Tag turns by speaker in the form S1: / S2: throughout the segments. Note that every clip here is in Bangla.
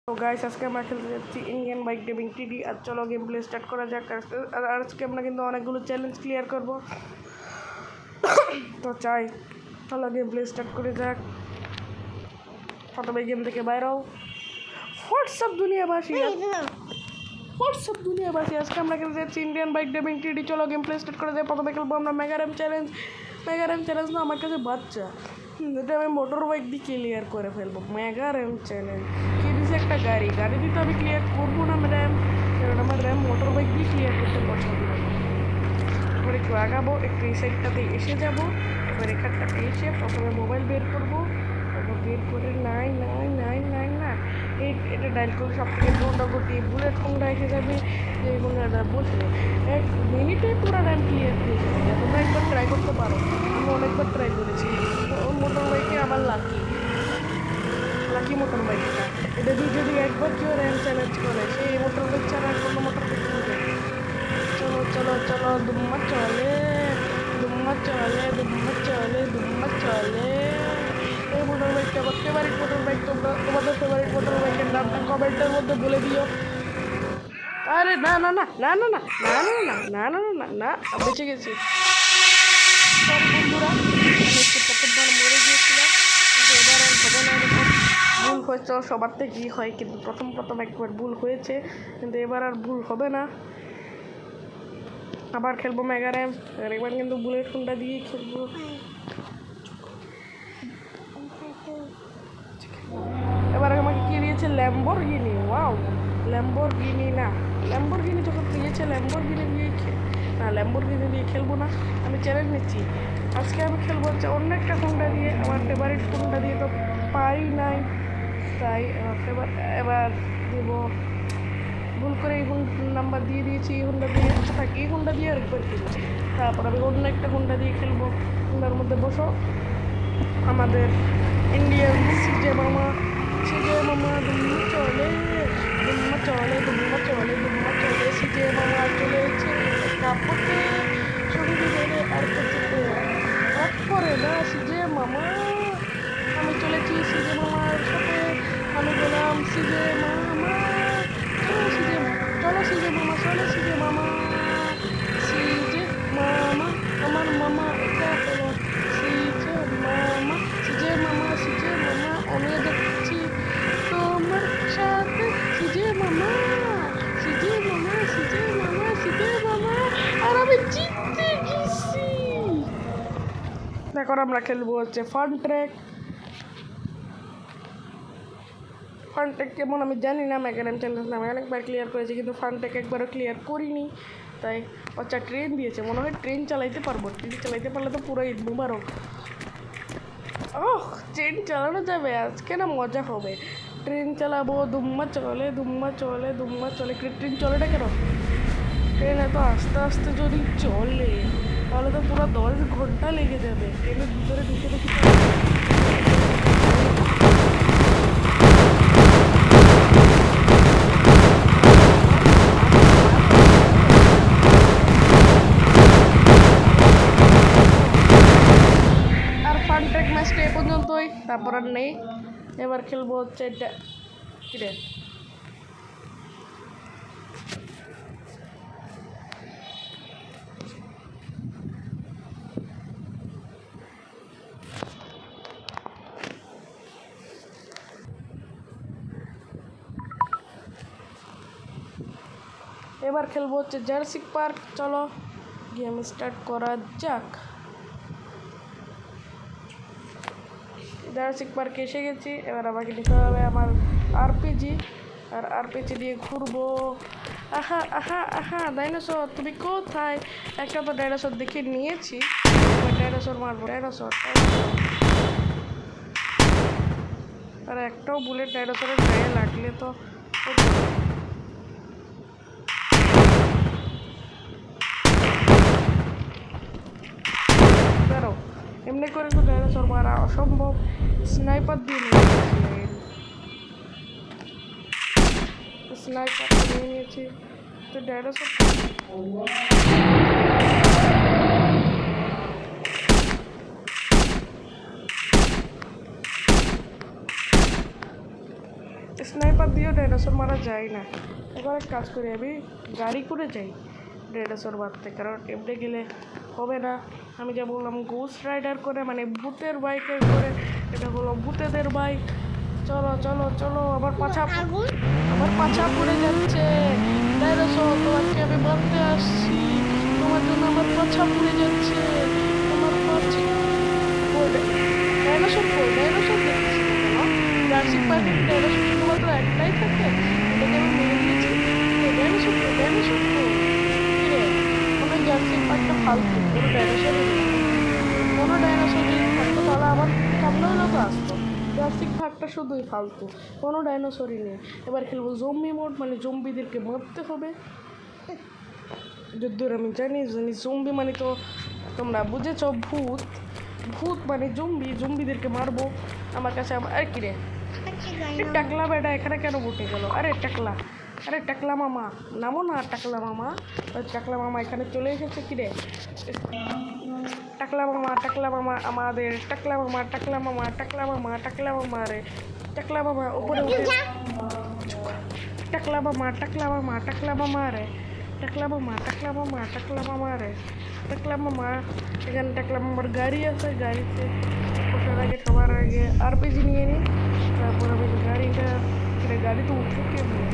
S1: তো গাইস আজকে আমরা খেলতে যাচ্ছি ইন্ডিয়ান বাইক ড্রাইভিং টিডি। আর চলো গেম প্লে স্টার্ট করা যাক। আর আজকে আমরা কিন্তু অনেকগুলো চ্যালেঞ্জ ক্লিয়ার করব। তো চলো গেম প্লে স্টার্ট করে যাক। প্রথমে গেম থেকে বাইরে হও। হোয়াটসঅ্যাপ দুনিয়াবাসী, আজকে আমরা খেলতে যাচ্ছি ইন্ডিয়ান বাইক ড্রাইভিং টিডি। চলো গেম প্লে স্টার্ট করা যায়। প্রথমে খেলবো আমরা মেগারাম চ্যালেঞ্জ না, আমার কাছে বাচ্চা, এটা আমি মোটর বাইক দিয়ে ক্লিয়ার করে ফেলবো। মেগারাম চ্যালেঞ্জ কি দিচ্ছে একটা গাড়ি দিয়ে তো আমি ক্লিয়ার করবো না র্যাম, কারণ আমার র্যাম মোটর বাইক দিয়ে ক্লিয়ার করতে পছন্দ করে। এবার একটু আগাবো, একটু এই সাইডটাতে এসে যাবো। এবার এখানটাতে এসে প্রথমে মোবাইল বের করবো। তারপর বের করে না এটা ডাইল করে সব থেকে মোটামুটি বুলেট হোন্ডা এসে যাবে। যে হোন্ডাটা বসে 1 মিনিটে পুরো র্যাম ক্লিয়ার হয়ে যাবে। তোমরা একবার ট্রাই করতে পারো, আমি অনেকবার ট্রাই করেছি। মোটর বাইকে আমার লাকি মোটর বাইকটা, এটা দিয়ে যদি একবার কেউ র্যাম চ্যালেঞ্জ করে সেই মোটর বাইক ছাড়া কোনো মোটর বাইক করবে। চলো দুম্মা চলে এই মোটর বাইকটা আমার ফেভারিট মোটর বাইক। তোমাদের ফেভারিট মোটর বাইকের নামটা কমেন্টের মধ্যে বলে দিও। আরে না, বেঁচে গেছি। সরি বন্ধুরা, আমি একটু প্রথমবার মরে গিয়েছিলাম, কিন্তু এবার আর হবে না। এরকম ভুল হয়েছে সবার থেকেই হয়, কিন্তু প্রথম একবার ভুল হয়েছে, কিন্তু এবার আর ভুল হবে না। আবার খেলবো মেগারাম, এবার কিন্তু বুলেট হোন্ডা দিয়ে খেলবো। এবার আমাকে কি দিয়েছে? ল্যাম্বরগিনি। ওয়াও, ল্যাম্বরগিনি যখন দিয়েছে ল্যাম্বরগিনি দিয়ে খেলবো না। আমি চ্যালেঞ্জ নিচ্ছি, আজকে আমি খেলবো হচ্ছে অন্য একটা হোন্ডা দিয়ে। আমার ফেভারিট হোন্ডা দিয়ে তো পারি নাই, তাই এবার দেব। ভুল করে এই নাম্বার দিয়ে দিয়েছি, এই হোন্ডা দিয়ে থাকি, এই হোন্ডা দিয়ে আরেকবার খেলছি। তারপর আমি অন্য একটা হোন্ডা দিয়ে খেলবো। হোন্ডার মধ্যে বসো আমাদের ইন্ডিয়ান সিজে মামা দুম্মা চলে সিজে মামা চলেছে কাপড়ে সঙ্গী বেড়ে আর কিছুতে রাত করে না সিজে মামা। আমি চলেছি সিজে মামার সাথে, আমি বললাম সিজে মামা চলো সিজে মামা আমার মামা এটা হলো সিজে মামা আমি যাচ্ছি তোমার সাথে সিজে মামা আর আমি জিততে গেছি। দেখো আমরা খেলবো হচ্ছে ফান ট্র্যাক কেমন আমি জানি না। মেগারাম চ্যালেঞ্জ আমি অনেকবার ক্লিয়ার করেছি, কিন্তু ফান ট্র্যাক একবারও ক্লিয়ার করিনি। তাই আচ্ছা ট্রেন দিয়েছে, মনে হয় ট্রেন চালাইতে পারবো। ট্রেন চালাইতে পারলে তো পুরো ঈদ মুবারক। ট্রেন চালানো যাবে, আজকে না মজা হবে। ট্রেন চালাবো, দুম্মা চলে ট্রেন চলেটা কেন? ট্রেন এত আস্তে আস্তে যদি চলে তাহলে তো পুরো 10 ঘন্টা লেগে যাবে ট্রেনের ভিতরে ঢুকে দেখি। আর ফান ট্র্যাক ম্যাচটা এ পর্যন্তই, তারপর আর নেই। এবার খেলবো হচ্ছে এটা কিরে এবার খেলবো হচ্ছে জার্সিক পার্ক। চলো গেম স্টার্ট করা যাক। জার্সিক পার্কে এসে গেছি। এবার আমাকে নিতে হবে আমার আরপিজি, আর আরপিজি দিয়ে ঘুরবো। আহা ডাইনোসর তুমি কোথায়? একটা তো ডাইনোসর দেখে নিয়েছি, এবার ডাইনোসর মারবো। আর একটাও বুলেট ডাইনোসরের গায়ে লাগলে তো বেরো। এমনি করে তো ডাইনোসর মারা অসম্ভব, স্নাইপার দিয়ে নিয়েছি তো ডাইনোসর। স্নাইপার পেপার দিয়েও ডাইনোসর মারা যায় না। এবার এক কাজ করি, আমি গাড়ি করে যাই ডাইনোসর মারতে, কারণ এমনি গেলে হবে না। আমি যা বললাম গোস্ট রাইডার করে, মানে ভূতের বাইকে করে, এটা হলো ভূতেদের বাইক। চলো চলো চলো, আমার পাছা পড়ে যাচ্ছে। ডাইনোসর, তোমাকে আমি মারতে আসছি, তোমার জন্য আমার পাছা পড়ে যাচ্ছে। আমার পাছা ডাইনোসর দেখছি না কেন? জার্সিক পার্কের ডাইনোসর শুধুমাত্র একটাই থাকে, এটাকে আমি মেরে দিয়েছি। ডাইনোসর কোনো জার্সিক পার্কটা ফালতু, কোনো ডাইনোসরই নেই। কোনো ডাইনোসর যদি থাকতো তাহলে আমার সামনেও না তো আসতো। জার্সিক পার্কটা শুধুই ফালতু, কোনো ডাইনোসরই নেই। এবার খেলবো জম্বি মোড, মানে জম্বিদেরকে মারতে হবে। যদ্দূর আমি জানি জম্বি মানে তো তোমরা বুঝেছ, ভূত মানে জম্বিদেরকে মারবো। আমার কাছে আরে কি রে টাকলা বেটা এখানে কেন বসে গেল? আরে টাকলা মামা নামো না, টাকলা মামা এখানে চলে এসেছে। কি রে টাকলা মামা আমাদের টাকলা মামা রে টাকলা মামা উপরে উঠে, টাকলা মামা রে টাকলা মামা এখানে টাকলা মামার গাড়ি আছে। গাড়িতে ওঠার আগে সবার আগে আরপিজি নিয়ে নিই, তারপর আমি গাড়িতে উঠে কেমনি?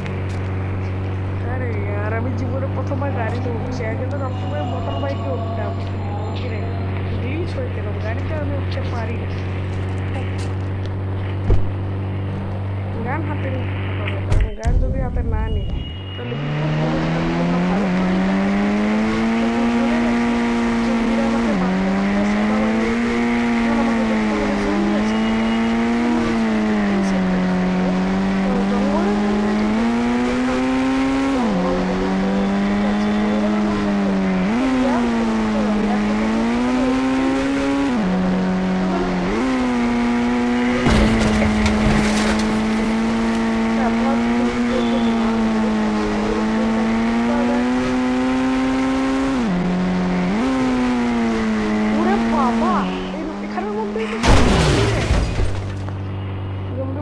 S1: আরে আর আমি জীবনে প্রথমবার গাড়িতে উঠছি, আগে তো সবসময় মোটর বাইকে উঠতাম। কিরে গ্লিচ হয়ে গেল, গাড়িতে আমি উঠতে পারি না। গান হাতে নিতে হবে, কারণ গান যদি হাতে না নিই তাহলে বিপদ ভালো করে আমাকে মারতে মারতে সাদা বানিয়ে দিই। কারণ আমাকে দেখতে হবে জঙ্গি আছে,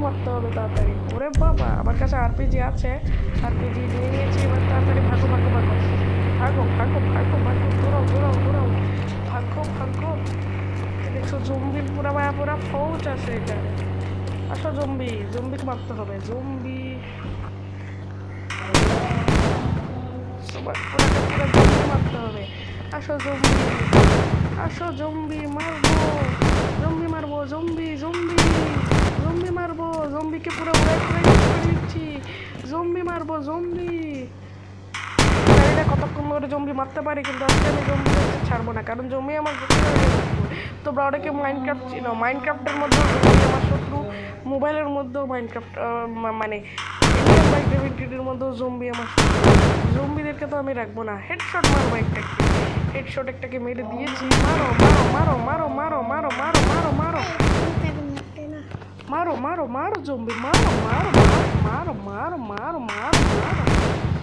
S1: মারতে হবে তাড়াতাড়ি। ওরে বাবা, আমার কাছে আরপিজি আছে, আরপিজি নিয়ে নিয়েছি। এবার তাড়াতাড়ি ভাগো দৌড়াও ভাগো। দেখছো জম্বির পুরা ফৌজ আছে এখানে। আসো জম্বিকে মারতে হবে। জম্বি মারতে হবে। আসো জম্বি মারবো। জম্বিকে পুরো উড়াই দিচ্ছি। গাড়িটা কতক্ষণ ধরে জম্বি মারতে পারি, কিন্তু আজকে আমি জম্বি ছাড়বো না, কারণ জম্বি আমার তোমরা অনেকে মাইনক্রাফটের মধ্যেও জম্বি আমার শত্রু, মোবাইলের মধ্যেও মাইনক্রাফট মানে ইন্ডিয়ান বাইক ডেভিডিটির মধ্যেও জম্বি আমার শত্রু। জম্বিদেরকে তো আমি রাখবো না, হেডশট একটাকে মেরে দিয়েছি। मारो ज़ोंबी मारो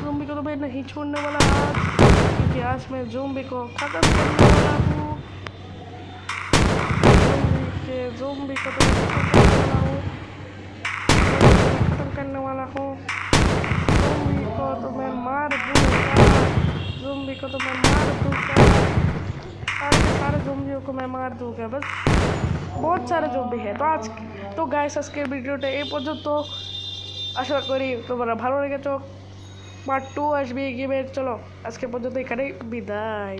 S1: ज़ोंबी को तो मैं नहीं छोड़ने वाला आज, क्योंकि आज मैं ज़ोंबी को खत्म करने वाला हूँ। ज़ोंबी को तो मैं खत्म करने वाला हूँ। ज़ोंबी को तो मैं मार दूँगा। सारे ज़ोंबियों को मैं मार दूँगा। बस बहुत सारे ज़ोंबी है। तो गाइस আজকের ভিডিওটা এই পর্যন্ত। আশা করি তোমরা ভালো লেগেছো। পার্ট 2 আসবে এই গেমের। চলো আজকে পর্যন্ত এখানেই বিদায়।